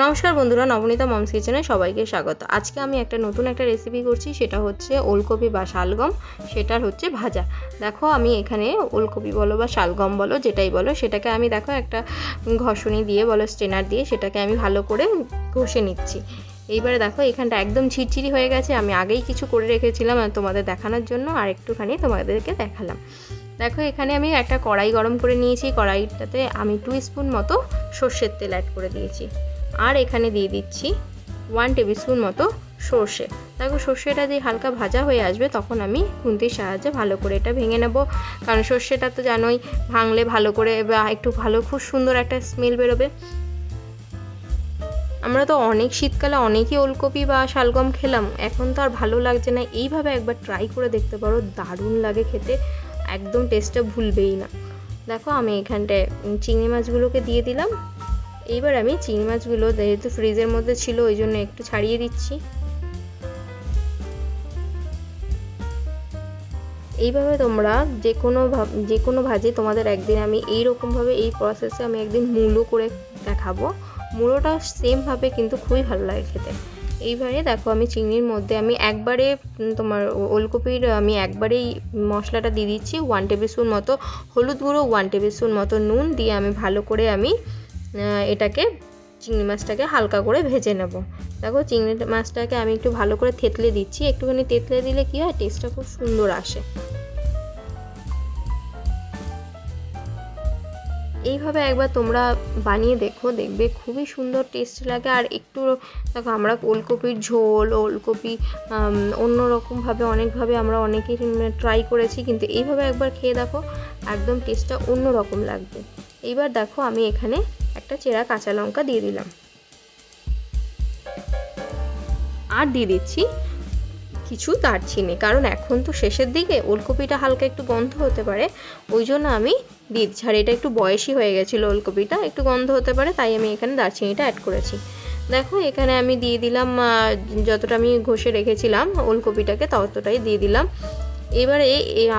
নমস্কার বন্ধুরা, নবনীতা মমস কিচেনে সবাইকে স্বাগত। আজকে আমি একটা নতুন একটা রেসিপি করছি, সেটা হচ্ছে ওলকপি বা শালগম, সেটার হচ্ছে ভাজা। দেখো আমি এখানে ওলকপি বলো বা শালগম বলো, যেটাই বলো, সেটাকে আমি দেখো একটা ঘষণি দিয়ে বলো স্ট্রেনার দিয়ে সেটাকে আমি ভালো করে ঘষে নিচ্ছি। এইবারে দেখো এখানটা একদম ঝিরঝিরি হয়ে গেছে। আমি আগেই কিছু করে রেখেছিলাম তোমাদের দেখানোর জন্য, আর একটুখানি তোমাদেরকে দেখালাম। দেখো এখানে আমি একটা কড়াই গরম করে নিয়েছি, কড়াইটাতে আমি 2 স্পুন মতো সর্ষের তেল অ্যাড করে দিয়েছি। আর এখানে দিয়ে দিচ্ছি 1 টেবিল স্পুন মতো সর্ষে। দেখো সর্ষেটা যে হালকা ভাজা হয়ে আসবে তখন আমি খুন্তির সাহায্যে ভালো করে এটা ভেঙে নেব, কারণ সর্ষেটা তো জানোই ভাঙলে ভালো করে বা একটু ভালো খুব সুন্দর একটা স্মেল বেরোবে। আমরা তো অনেক শীতকালে অনেকই ওলকপি বা শালগম খেলাম, এখন তো আর ভালো লাগছে না। এইভাবে একবার ট্রাই করে দেখতে পারো, দারুণ লাগে খেতে, একদম টেস্টটা ভুলবেই না। দেখো আমি এখানটায় চিংড়ি মাছগুলোকে দিয়ে দিলাম। এইবার আমি চিংড়ি মাছগুলো যেহেতু ফ্রিজের মধ্যে ছিল ওই জন্য একটু ছাড়িয়ে দিচ্ছি। এইভাবে তোমরা যে কোনো ভাজি তোমাদের একদিন আমি এইরকমভাবে এই প্রসেসে আমি একদিন মূলো করে দেখাবো। মূলোটা সেমভাবে কিন্তু খুবই ভালো লাগে খেতে। এইবারে দেখো আমি চিংড়ির মধ্যে আমি একবারে তোমার ওলকপির আমি একবারেই মশলাটা দিয়ে দিচ্ছি। 1 টেবিল স্পুন মতো হলুদ গুঁড়ো, 1 টেবিল স্পুন মতো নুন দিয়ে আমি ভালো করে আমি এটাকে চিংড়ি মাছটাকে হালকা করে ভেজে নেব। দেখো চিংড়ি মাছটাকে আমি একটু ভালো করে থেতলে দিচ্ছি। একটুখানি থেতলে দিলে কি হয়, টেস্টটা খুব সুন্দর আসে। এইভাবে একবার তোমরা বানিয়ে দেখো, দেখবে খুবই সুন্দর টেস্ট লাগে। আর একটু দেখো আমরা ওলকপির ঝোল, ওলকপি অন্যরকমভাবে অনেকভাবে আমরা অনেকেই ট্রাই করেছি, কিন্তু এইভাবে একবার খেয়ে দেখো, একদম টেস্টটা অন্যরকম লাগবে। এইবার দেখো আমি এখানে একটা চেরা কাঁচা লঙ্কা দিয়ে দিলাম, আর দিয়ে দিচ্ছি কিছু দারচিনি, কারণ এখন তো শেষের দিকে ওলকপিটা হালকা একটু গন্ধ হতে পারে, ওই জন্য আমি দিয়ে দিচ্ছি। আর এটা একটু বয়সী হয়ে গেছিলো ওলকপিটা, একটু গন্ধ হতে পারে, তাই আমি এখানে দারচিনিটা অ্যাড করেছি। দেখো এখানে আমি দিয়ে দিলাম যতটা আমি ঘষে রেখেছিলাম ওলকপিটাকে ততটাই দিয়ে দিলাম। এবারে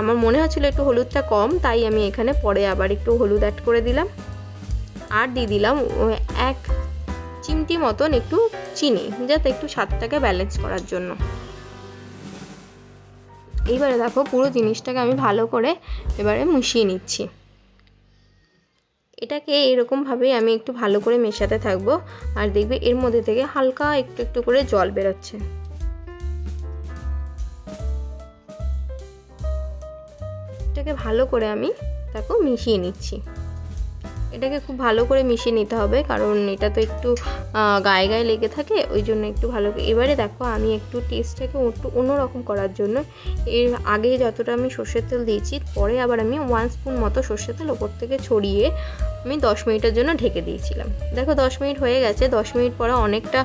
আমার মনে হচ্ছিলো একটু হলুদটা কম, তাই আমি এখানে পরে আবার একটু হলুদ অ্যাড করে দিলাম। আর দিয়ে দিলাম 1 চিমটি মতন একটু চিনি, যাতে একটু স্বাদটাকে ব্যালেন্স করার জন্য। এইবারে দেখো পুরো জিনিসটাকে আমি ভালো করে এবারে মিশিয়ে নিচ্ছি। এটাকে এরকমভাবেই আমি একটু ভালো করে মেশাতে থাকবো, আর দেখবে এর মধ্যে থেকে হালকা একটু একটু করে জল বেরোচ্ছে। এটাকে ভালো করে আমি দেখো মিশিয়ে নিচ্ছি। এটাকে খুব ভালো করে মিশিয়ে নিতে হবে, কারণ এটা তো একটু গায়ে গায়ে লেগে থাকে, ওই জন্য একটু ভালো। এবারে দেখো আমি একটু টেস্টটাকে একটু অন্যরকম করার জন্য এর আগে যতটা আমি সর্ষের তেল দিয়েছি, পরে আবার আমি 1 স্পুন মতো সর্ষের তেল ওপর থেকে ছড়িয়ে আমি 10 মিনিটের জন্য ঢেকে দিয়েছিলাম। দেখো 10 মিনিট হয়ে গেছে। 10 মিনিট পরে অনেকটা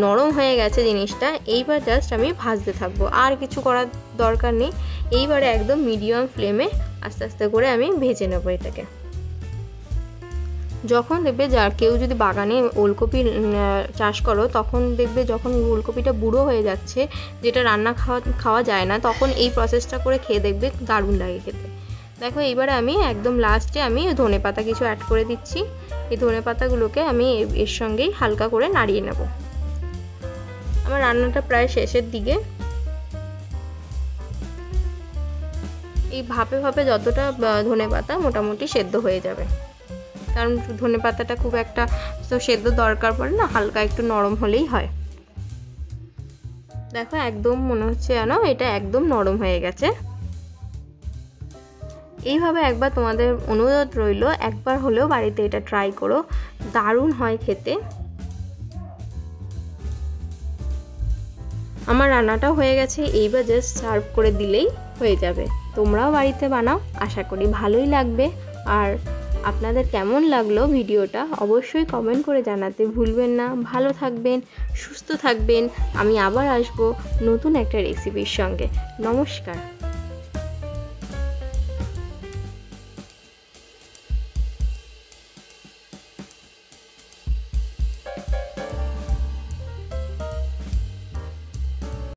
নরম হয়ে গেছে জিনিসটা। এইবার জাস্ট আমি ভাজতে থাকবো, আর কিছু করার দরকার নেই। এইবারে একদম মিডিয়াম ফ্লেমে আস্তে আস্তে করে আমি ভেজে নেবো এটাকে। যখন দেখবে কেউ যদি বাগানে ওলকপি চাষ করো, তখন দেখবে যখন ওলকপিটা বুড়ো হয়ে যাচ্ছে, যেটা রান্না খাওয়া যায় না, তখন এই প্রসেসটা করে খেয়ে দেখবে দারুণ লাগে খেতে। দেখো এইবারে আমি একদম লাস্টে আমি ধনেপাতা কিছু অ্যাড করে দিচ্ছি। এই ধনেপাতাগুলোকে আমি এর সঙ্গেই হালকা করে নাড়িয়ে নেব। আমার রান্নাটা প্রায় শেষের দিকে। এই ভাপে ভাপে যতটা ধনেপাতা মোটামুটি সেদ্ধ হয়ে যাবে, কারণ ধনেপাতাটা খুব একটা তো সেদ্ধ দরকার পড়ে না, হালকা একটু নরম হলেই হয়। দেখো একদম মনে হচ্ছে যেন এটা একদম নরম হয়ে গেছে। এইভাবে একবার তোমাদের অনুরোধ রইল, একবার হলেও বাড়িতে এটা ট্রাই করো, দারুণ হয় খেতে। আমার রান্নাটা হয়ে গেছে, এইবার জাস্ট সার্ভ করে দিলেই হয়ে যাবে। তোমরাও বাড়িতে বানাও, আশা করি ভালোই লাগবে। আর আপনাদের কেমন লাগলো ভিডিওটা অবশ্যই কমেন্ট করে জানাতে ভুলবেন না। ভালো থাকবেন, সুস্থ থাকবেন। আমি আবার আসবো নতুন একটা রেসিপির সঙ্গে। নমস্কার।